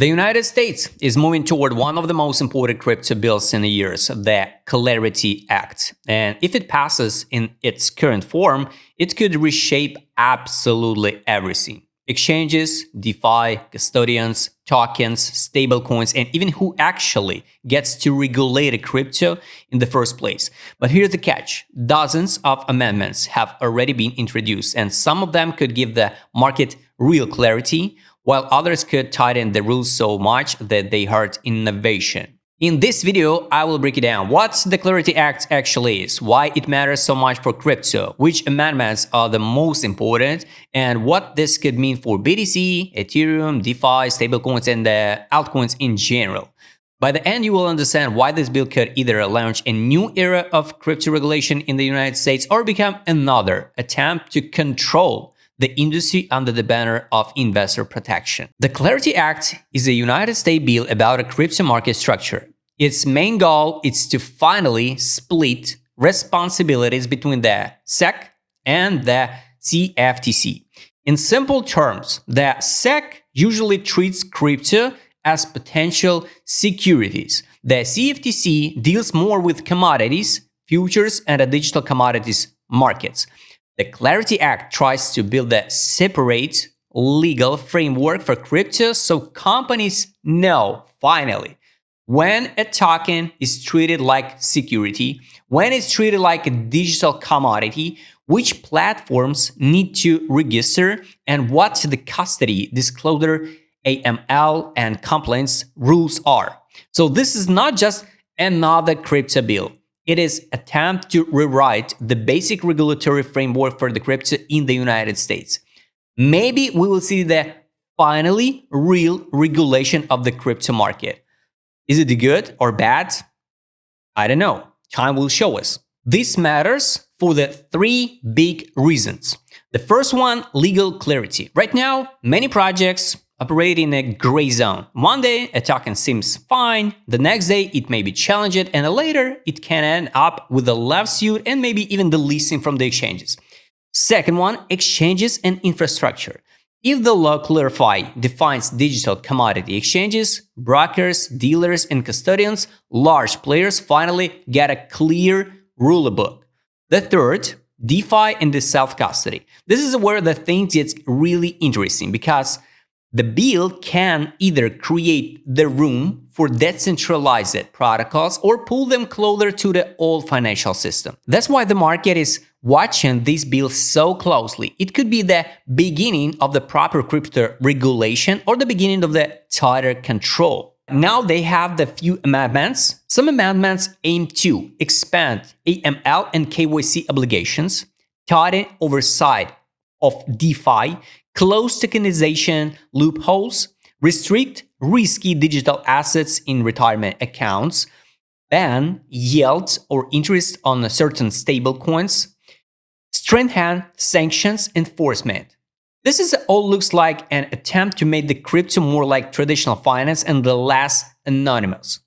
The United States is moving toward one of the most important crypto bills in the years, the Clarity Act. And if it passes in its current form, it could reshape absolutely everything. Exchanges, DeFi, custodians, tokens, stablecoins, and even who actually gets to regulate a crypto in the first place. But here's the catch. Dozens of amendments have already been introduced, and some of them could give the market real clarity, while others could tighten the rules so much that they hurt innovation. In this video, I will break it down what the Clarity Act actually is, why it matters so much for crypto, which amendments are the most important, and what this could mean for BTC, Ethereum, DeFi, stablecoins, and the altcoins in general. By the end, you will understand why this bill could either launch a new era of crypto regulation in the United States or become another attempt to control the industry under the banner of investor protection. The Clarity Act is a United States bill about a crypto market structure. Its main goal is to finally split responsibilities between the SEC and the CFTC. In simple terms, the SEC usually treats crypto as potential securities. The CFTC deals more with commodities, futures, and the digital commodities markets. The Clarity Act tries to build a separate legal framework for crypto so companies know, finally, when a token is treated like security, when it's treated like a digital commodity, which platforms need to register, and what the custody, disclosure, AML, and compliance rules are. So this is not just another crypto bill. It is an attempt to rewrite the basic regulatory framework for the crypto in the United States. Maybe we will see the finally real regulation of the crypto market. Is it good or bad? I don't know. Time will show us. This matters for the three big reasons. The first one, legal clarity. Right now, many projects operate in a gray zone. One day, a token seems fine, the next day it may be challenged, and later it can end up with a lawsuit and maybe even delisting from the exchanges. Second one, exchanges and infrastructure. If the law defines digital commodity exchanges, brokers, dealers, and custodians, large players finally get a clear rule book. The third, DeFi and the self-custody. This is where the thing gets really interesting because the bill can either create the room for decentralized protocols or pull them closer to the old financial system. That's why the market is watching this bill so closely. It could be the beginning of the proper crypto regulation or the beginning of the tighter control. Now they have the few amendments. Some amendments aim to expand AML and KYC obligations, tighten oversight of DeFi, close tokenization loopholes, restrict risky digital assets in retirement accounts, ban yield or interest on certain stablecoins, strengthen sanctions enforcement. This all looks like an attempt to make the crypto more like traditional finance and the less anonymous.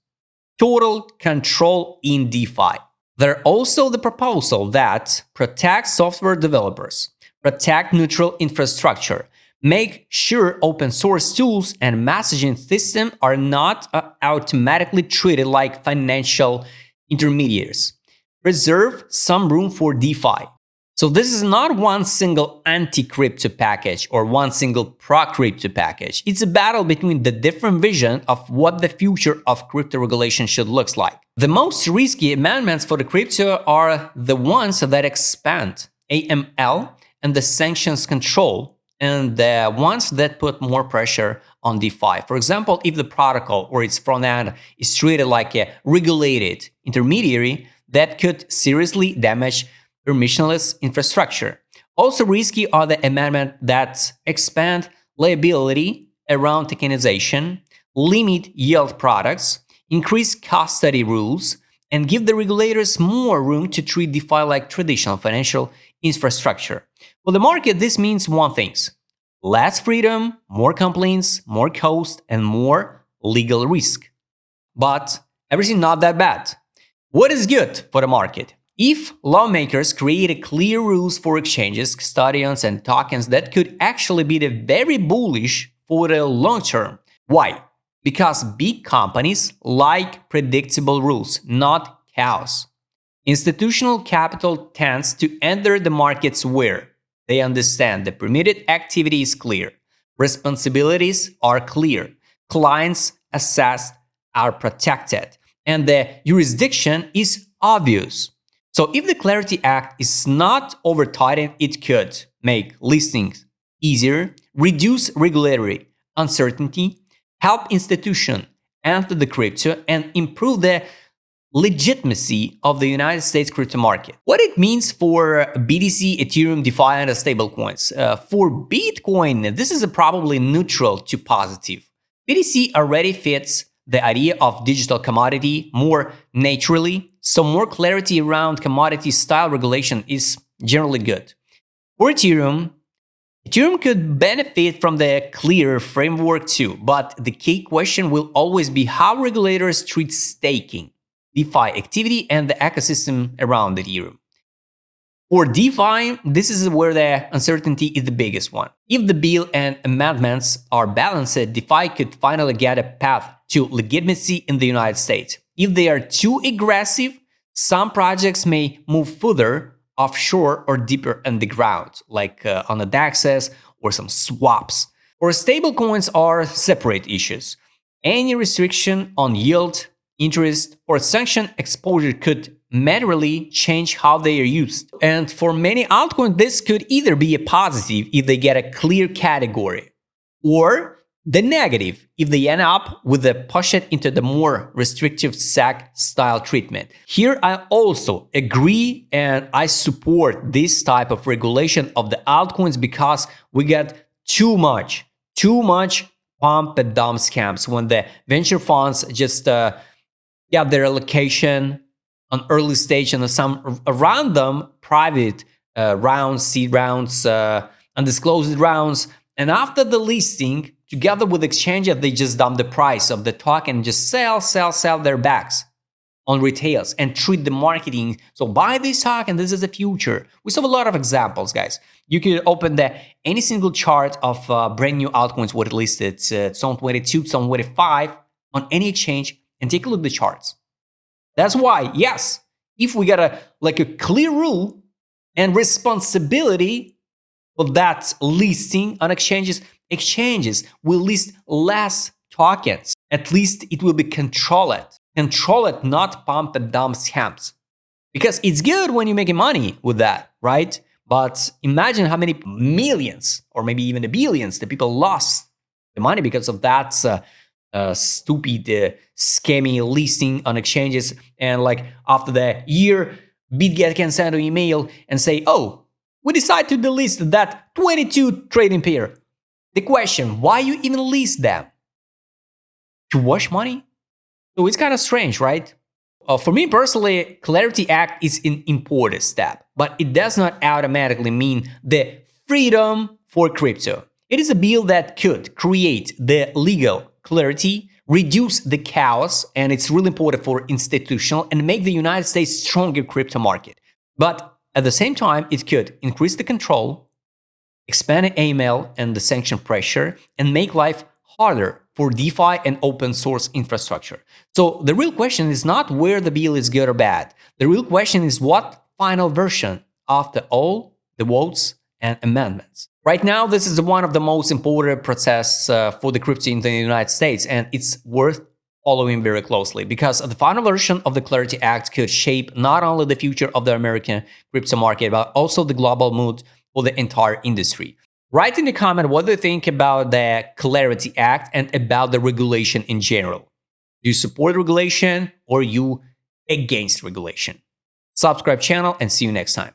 Total control in DeFi. There are also the proposal that protects software developers, protect neutral infrastructure, make sure open source tools and messaging systems are not automatically treated like financial intermediaries. Preserve some room for DeFi. So this is not one single anti-crypto package or one single pro-crypto package. It's a battle between the different vision of what the future of crypto regulation should look like. The most risky amendments for the crypto are the ones that expand AML and the sanctions control, and the ones that put more pressure on DeFi. For example, if the protocol or its front end is treated like a regulated intermediary, that could seriously damage permissionless infrastructure. Also risky are the amendments that expand liability around tokenization, limit yield products, increase custody rules, and give the regulators more room to treat DeFi like traditional financial infrastructure. For the market, this means one thing: less freedom, more complaints, more cost, and more legal risk. But everything not that bad. What is good for the market? If lawmakers create clear rules for exchanges, custodians, and tokens, that could actually be very bullish for the long term. Why? Because big companies like predictable rules, not chaos. Institutional capital tends to enter the markets where they understand the permitted activity is clear, responsibilities are clear, clients assessed are protected, and the jurisdiction is obvious. So if the Clarity Act is not over tightened, it could make listings easier, reduce regulatory uncertainty, help institutions enter the crypto, and improve the legitimacy of the United States crypto market. What it means for BTC, Ethereum, DeFi, and stablecoins. For Bitcoin, this is probably neutral to positive. BTC already fits the idea of digital commodity more naturally, so more clarity around commodity style regulation is generally good. For Ethereum could benefit from the clear framework too, but the key question will always be how regulators treat staking, DeFi activity, and the ecosystem around Ethereum. For DeFi, this is where the uncertainty is the biggest one. If the bill and amendments are balanced, DeFi could finally get a path to legitimacy in the United States. If they are too aggressive, some projects may move further offshore or deeper underground, like on the DEXs or some swaps. Or stablecoins are separate issues. Any restriction on yield, interest, or sanction exposure could materially change how they are used. And for many altcoins, this could either be a positive if they get a clear category, or the negative if they end up with a push it into the more restrictive SEC style treatment. Here I also agree and I support this type of regulation of the altcoins because we get too much pump and dump scams when the venture funds just get their allocation on early stage and some random private rounds, seed rounds, undisclosed rounds, and after the listing, together with exchanges, they just dump the price of the token and just sell their bags on retails and treat the marketing. So buy this token, this is the future. We saw a lot of examples, guys. You could open any single chart of brand new altcoins what it listed, 2022, 2025 on any exchange and take a look at the charts. That's why, yes, if we got a clear rule and responsibility for that listing on exchanges will list less tokens. At least it will be controlled, not pump and dump scams. Because it's good when you're making money with that, right? But imagine how many millions or maybe even the billions that people lost the money because of that stupid scammy listing on exchanges. And after the year, BitGet can send an email and say, oh, we decide to delist that 22 trading pair. The question, why you even list them? To wash money? So it's kind of strange, right? For me personally, Clarity Act is an important step, but it does not automatically mean the freedom for crypto. It is a bill that could create the legal clarity, reduce the chaos, and it's really important for institutional and make the United States stronger crypto market. But at the same time, it could increase the control, expand the AML and the sanction pressure, and make life harder for DeFi and open source infrastructure. So the real question is not where the bill is good or bad. The real question is what final version after all the votes and amendments. Right now, this is one of the most important process for the crypto in the United States, and it's worth following very closely because the final version of the Clarity Act could shape not only the future of the American crypto market, but also the global mood for the entire industry. Write in the comment what do you think about the Clarity Act and about the regulation in general. Do you support regulation or you against regulation? Subscribe channel and see you next time.